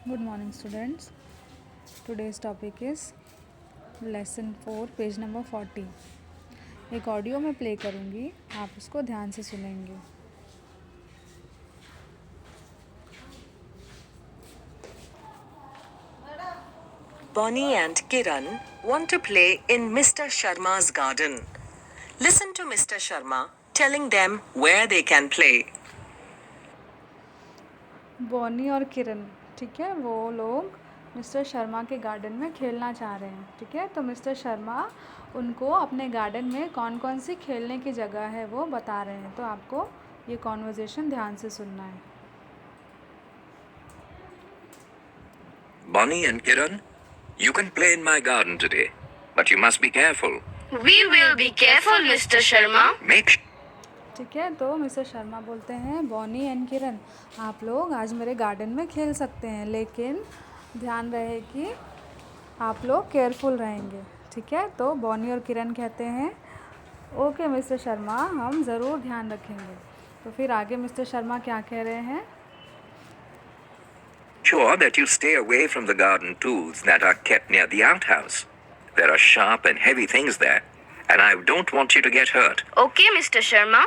Good morning, students. Today's topic is lesson 4, page number 40. एक audio में play करूँगी, आप उसको ध्यान से सुनेंगे. Bonnie and Kiran want to play in Mr. Sharma's garden. Listen to Mr. Sharma telling them where they can play. Bonnie और किरण, ठीक है, वो लोग मिस्टर शर्मा के गार्डन में खेलना चाह रहे हैं. ठीक है, तो मिस्टर शर्मा उनको अपने गार्डन में कौन कौन सी खेलने की जगह है वो बता रहे हैं. तो आपको ये कॉन्वर्जेसन ध्यान से सुनना है. Bonnie and Kiran, you can play in my garden today, but you must be careful. We will be careful, Mr. Sharma. Make ठीक है, तो मिस्टर शर्मा बोलते हैं बॉनी एंड किरण, आप लोग आज मेरे गार्डन में खेल सकते हैं, लेकिन ध्यान रहे कि आप लोग केयरफुल रहेंगे. ठीक है, तो बॉनी और किरण कहते हैं ओके मिस्टर शर्मा, हम ज़रूर ध्यान रखेंगे. तो फिर आगे मिस्टर शर्मा क्या कह रहे हैं. sure that you stay away from the garden tools that are kept near the outhouse. There are sharp and heavy things there, and I don't want you to get hurt. Okay, Mr. Sharma.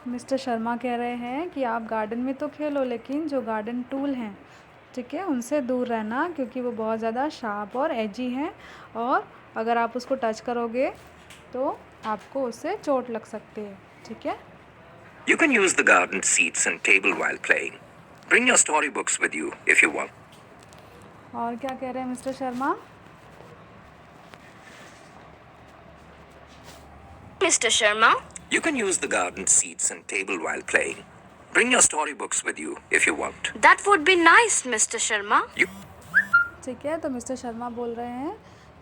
Mister Sharma कह रहे हैं कि आप garden में तो खेलो, लेकिन जो garden tool हैं, ठीक है, उनसे दूर रहना, क्योंकि वो बहुत ज़्यादा शार्प और एजी हैं, और अगर आप उसको टच करोगे तो आपको उससे चोट लग सकती है. ठीक है, You can use the garden seats and table while playing. Bring your storybooks with you if you want. और क्या कह रहे हैं mister Sharma. Mr. Sharma. You can use the garden seats and table while playing. Bring your storybooks with you if you want. That would be nice, Mr. Sharma. ठीक है, तो mister Sharma बोल रहे हैं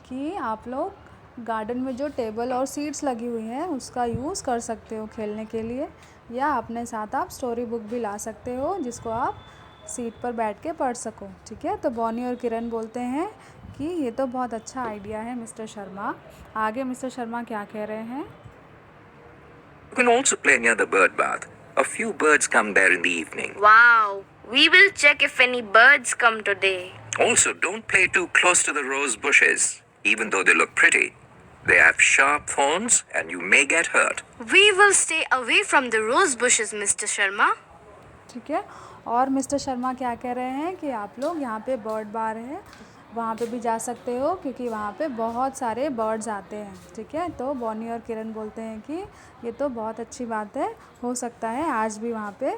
कि आप लोग गार्डन में जो टेबल और सीट्स लगी हुई हैं उसका यूज़ कर सकते हो खेलने के लिए, या अपने साथ आप स्टोरी बुक भी ला सकते हो जिसको आप सीट पर बैठ के पढ़ सको. ठीक है, तो बॉनी और किरण बोलते हैं कि ये तो बहुत अच्छा आइडिया है मिस्टर शर्मा. आगे मिस्टर शर्मा क्या कह रहे हैं. You can also play near the bird bath. A few birds come there in the evening. Wow. We will check if any birds come today. Also, don't play too close to the rose bushes, even though they look pretty. They have sharp thorns and you may get hurt. We will stay away from the rose bushes, Mr. Sharma. ठीक है, और mister Sharma क्या कह रहे हैं कि आप लोग यहाँ पे बर्ड बार है, वहाँ पे भी जा सकते हो, क्योंकि वहाँ पे बहुत सारे बर्ड्स आते हैं. ठीक है, तो बॉनी और किरण बोलते हैं कि ये तो बहुत अच्छी बात है, हो सकता है आज भी वहाँ पे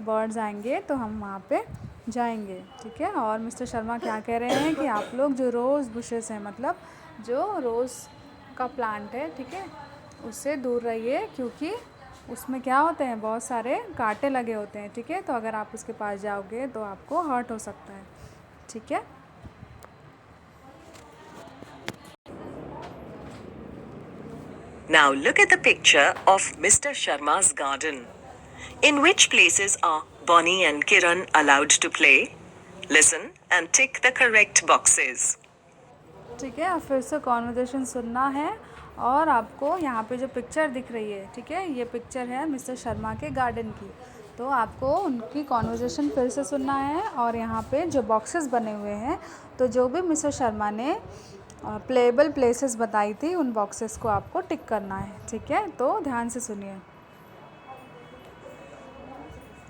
बर्ड्स आएंगे तो हम वहाँ पे जाएंगे. ठीक है, और मिस्टर शर्मा क्या कह रहे हैं कि आप लोग जो रोज़ बुशेस हैं, मतलब जो रोज़ का प्लांट है, ठीक है, उससे दूर रहिए, क्योंकि उसमें क्या होते हैं, बहुत सारे कांटे लगे होते हैं. ठीक है, तो अगर आप उसके पास जाओगे तो आपको हर्ट हो सकता है. ठीक है, Now look at the picture of Mr. Sharma's garden. In which places are Bonnie and Kiran allowed to play? Listen and tick the correct boxes. ठीक है, अब फिर से कॉन्वर्जेसन सुनना है, और आपको यहाँ पे जो पिक्चर दिख रही है, ठीक है, ये पिक्चर है मिस्टर शर्मा के गार्डन की. तो आपको उनकी कॉन्वर्जेसन फिर से सुनना है, और यहाँ पे जो बॉक्सेस बने हुए हैं, तो जो भी मिस्टर शर्मा ने प्लेएबल प्लेसेस बताई थी, उन बॉक्सेस को आपको टिक करना है. ठीक है, तो ध्यान से सुनिए.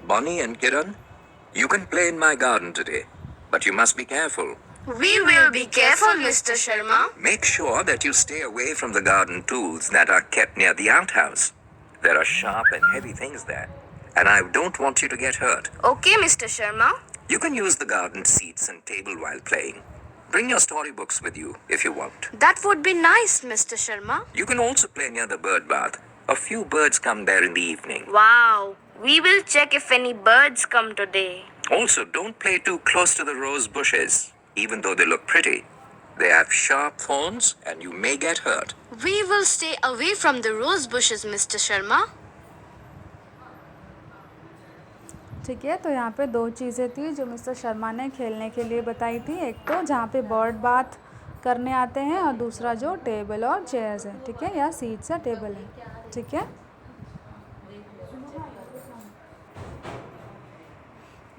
Bonnie and Kiran, you can play in my garden today, but you must be careful. We will be careful, Mr. Sharma. Make sure that you stay away from the garden tools that are kept near the outhouse. There are sharp and heavy things there, and I don't want you to get hurt. Okay, Mr. Sharma. You can use the garden seats and table while playing. Bring your storybooks with you if you want. That would be nice, Mr. Sharma. You can also play near the bird bath. A few birds come there in the evening. Wow. We will check if any birds come today. Also, don't play too close to the rose bushes, even though they look pretty. They have sharp thorns and you may get hurt. We will stay away from the rose bushes, Mr. Sharma. ठीक है, तो यहाँ पे दो चीज़ें थी जो mister Sharma ने खेलने के लिए बताई थी. एक तो जहाँ पे बर्ड बाथ करने आते हैं, और दूसरा जो टेबल और चेयर्स हैं. ठीक है, या सीट्स या टेबल है. ठीक है,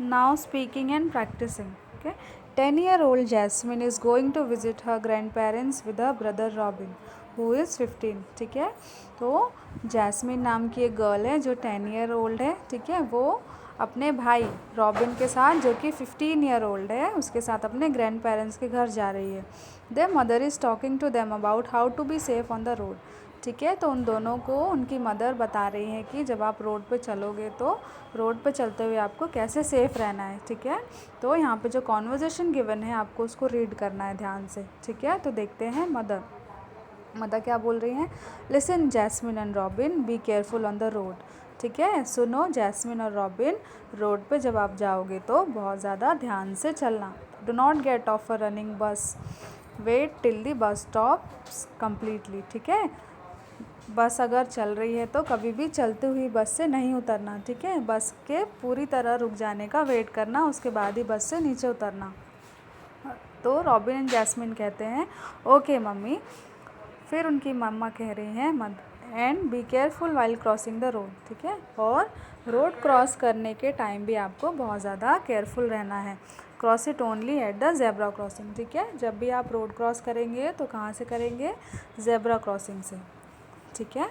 नाउ स्पीकिंग एंड प्रैक्टिसिंग. ठीक है। 10-year-old Jasmine is going to visit her grandparents with her brother Robin who is 15, ठीक है। तो जैस्मिन नाम की एक गर्ल है जो 10-year-old है, ठीक है, वो अपने भाई रॉबिन के साथ जो कि 15-year-old है उसके साथ अपने ग्रैंड पेरेंट्स के घर जा रही है। Their mother is talking to them about how to be safe on the road, ठीक है। तो उन दोनों को उनकी मदर बता रही है कि जब आप रोड पे चलोगे तो रोड पे चलते हुए आपको कैसे सेफ़ रहना है, ठीक है। तो यहाँ पे जो कॉन्वर्जेसन गिवन है आपको उसको रीड करना है ध्यान से, ठीक है। तो देखते हैं मदर क्या बोल रही हैं। Listen Jasmine and Robin, be careful on the road, ठीक है। सुनो जैस्मिन और रॉबिन, रोड पे जब आप जाओगे तो बहुत ज़्यादा ध्यान से चलना। Do not get off a running bus, wait till the bus stop completely, ठीक है। बस अगर चल रही है तो कभी भी चलती हुई बस से नहीं उतरना, ठीक है। बस के पूरी तरह रुक जाने का वेट करना, उसके बाद ही बस से नीचे उतरना। तो रॉबिन एंड जैस्मिन कहते हैं ओके मम्मी। फिर उनकी मम्मा कह रही हैं and be careful while crossing the road, ठीक है। और रोड क्रॉस करने के टाइम भी आपको बहुत ज़्यादा केयरफुल रहना है। Cross it only at the zebra crossing, ठीक है। जब भी आप रोड क्रॉस करेंगे तो कहाँ से करेंगे, जेब्रा क्रॉसिंग से, ठीक है।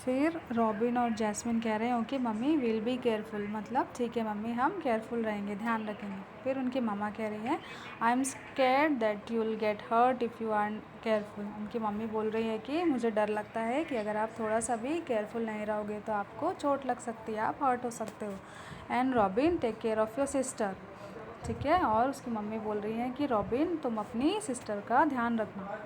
फिर रॉबिन और जैस्मिन कह रहे हैं okay mummy will be careful, मतलब ठीक है मम्मी हम केयरफुल रहेंगे, ध्यान रखेंगे। फिर उनकी मम्मा कह रही है I am scared that you will get hurt if you are careful. उनकी मम्मी बोल रही है कि मुझे डर लगता है कि अगर आप थोड़ा सा भी केयरफुल नहीं रहोगे तो आपको चोट लग सकती है, आप हर्ट हो सकते हो। And Robin take care of your sister, ठीक है। और उसकी मम्मी बोल रही हैं कि रॉबिन तुम अपनी सिस्टर का ध्यान रखना।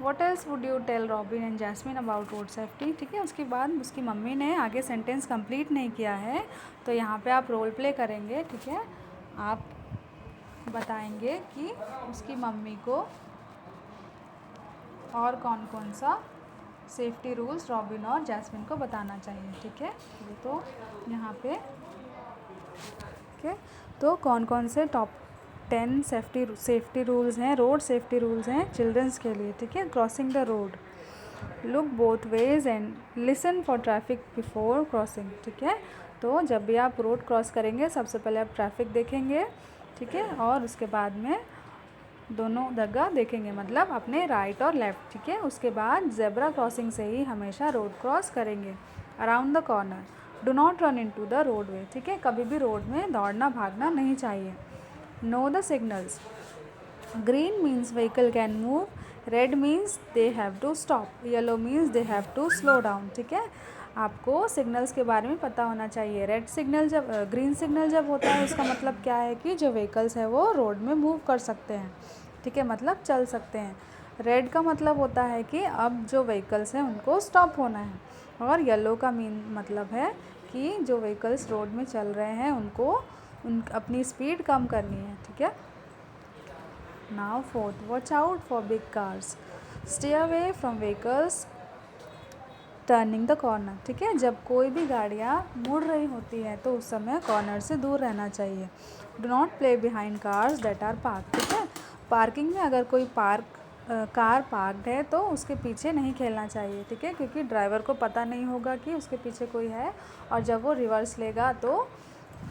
What else would you tell Robin and Jasmine about road safety, ठीक है। उसके बाद उसकी मम्मी ने आगे सेंटेंस कंप्लीट नहीं किया है तो यहाँ पे आप रोल प्ले करेंगे, ठीक है। आप बताएंगे कि उसकी मम्मी को और कौन कौन सा सेफ्टी रूल्स रॉबिन और जैस्मिन को बताना चाहिए, ठीक है। तो यहाँ पे ठीक है, तो कौन कौन से टॉप 10 सेफ्टी रूल्स हैं, रोड सेफ्टी रूल्स हैं चिल्ड्रंस के लिए, ठीक है। Crossing the road, look both ways and listen for traffic before crossing, ठीक है। तो जब भी आप रोड क्रॉस करेंगे सबसे पहले आप ट्रैफिक देखेंगे, ठीक है, और उसके बाद में दोनों जगह देखेंगे, मतलब अपने राइट और लेफ़्ट, ठीक है। उसके बाद जेब्रा क्रॉसिंग से ही हमेशा रोड क्रॉस करेंगे। Around the corner, do not run into the roadway, ठीक है। कभी भी रोड में दौड़ना भागना नहीं चाहिए। Know the signals, green means vehicle can move, red means they have to stop, yellow means they have to slow down, ठीक है। आपको सिग्नल्स के बारे में पता होना चाहिए। रेड सिग्नल जब ग्रीन सिग्नल जब होता है उसका मतलब क्या है कि जो व्हीकल्स है वो रोड में मूव कर सकते हैं, ठीक है, मतलब चल सकते हैं। रेड का मतलब होता है कि अब जो व्हीकल्स हैं उनको स्टॉप होना है। और येलो का मतलब है कि जो व्हीकल्स रोड में चल रहे हैं उनको अपनी स्पीड कम करनी है, ठीक है। Now fourth, watch out for big cars, stay away from vehicles turning the corner, ठीक है। जब कोई भी गाड़ियाँ मुड़ रही होती है तो उस समय कॉर्नर से दूर रहना चाहिए। Do not play behind cars that are park, ठीक है। पार्किंग में अगर कोई कार पार्क्ड है तो उसके पीछे नहीं खेलना चाहिए, ठीक है, क्योंकि ड्राइवर को पता नहीं होगा कि उसके पीछे कोई है और जब वो रिवर्स लेगा तो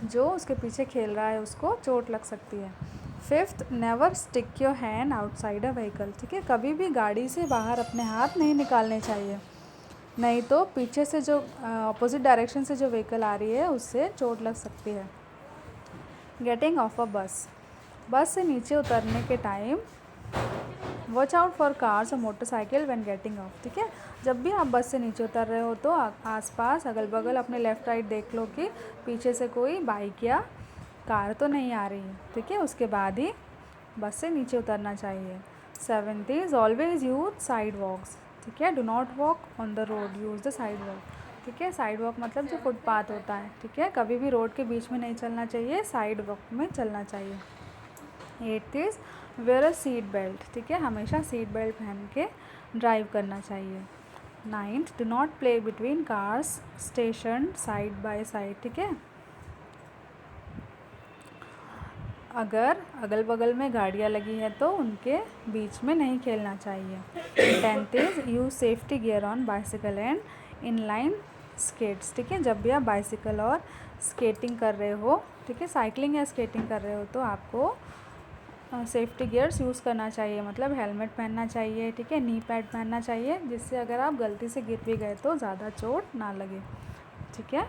जो उसके पीछे खेल रहा है उसको चोट लग सकती है। Fifth, never stick your hand outside a vehicle, ठीक है। कभी भी गाड़ी से बाहर अपने हाथ नहीं निकालने चाहिए, नहीं तो पीछे से जो अपोजिट डायरेक्शन से जो व्हीकल आ रही है उससे चोट लग सकती है। गेटिंग ऑफ अ बस से नीचे उतरने के time watch out for cars और मोटरसाइकिल व्हेन गेटिंग ऑफ, ठीक है। जब भी आप बस से नीचे उतर रहे हो तो आसपास अगल बगल अपने लेफ़्ट राइट देख लो कि पीछे से कोई बाइक या कार तो नहीं आ रही है, ठीक है। उसके बाद ही बस से नीचे उतरना चाहिए। Seventh is always use side walks, ठीक है। Do not walk on the road, use the side walk, ठीक है। साइड वॉक मतलब जो फुटपाथ होता है, ठीक है। कभी भी रोड के बीच में नहीं चलना चाहिए, साइड वॉक में चलना चाहिए। Eighth is wear a seat belt, ठीक है, हमेशा सीट बेल्ट पहन के ड्राइव करना चाहिए। Ninth, do not play between cars station side by side, ठीक है। अगर अगल बगल में गाड़ियाँ लगी हैं तो उनके बीच में नहीं खेलना चाहिए। Tenth is use safety gear on bicycle and in line skates, ठीक है। जब भी आप बाइसिकल और स्केटिंग कर रहे हो, ठीक है, साइकिलिंग या स्केटिंग कर रहे हो तो आपको सेफ्टी गियर्स यूज़ करना चाहिए, मतलब हेलमेट पहनना चाहिए, ठीक है, नी पैड पहनना चाहिए, जिससे अगर आप गलती से गिर भी गए तो ज़्यादा चोट ना लगे, ठीक है।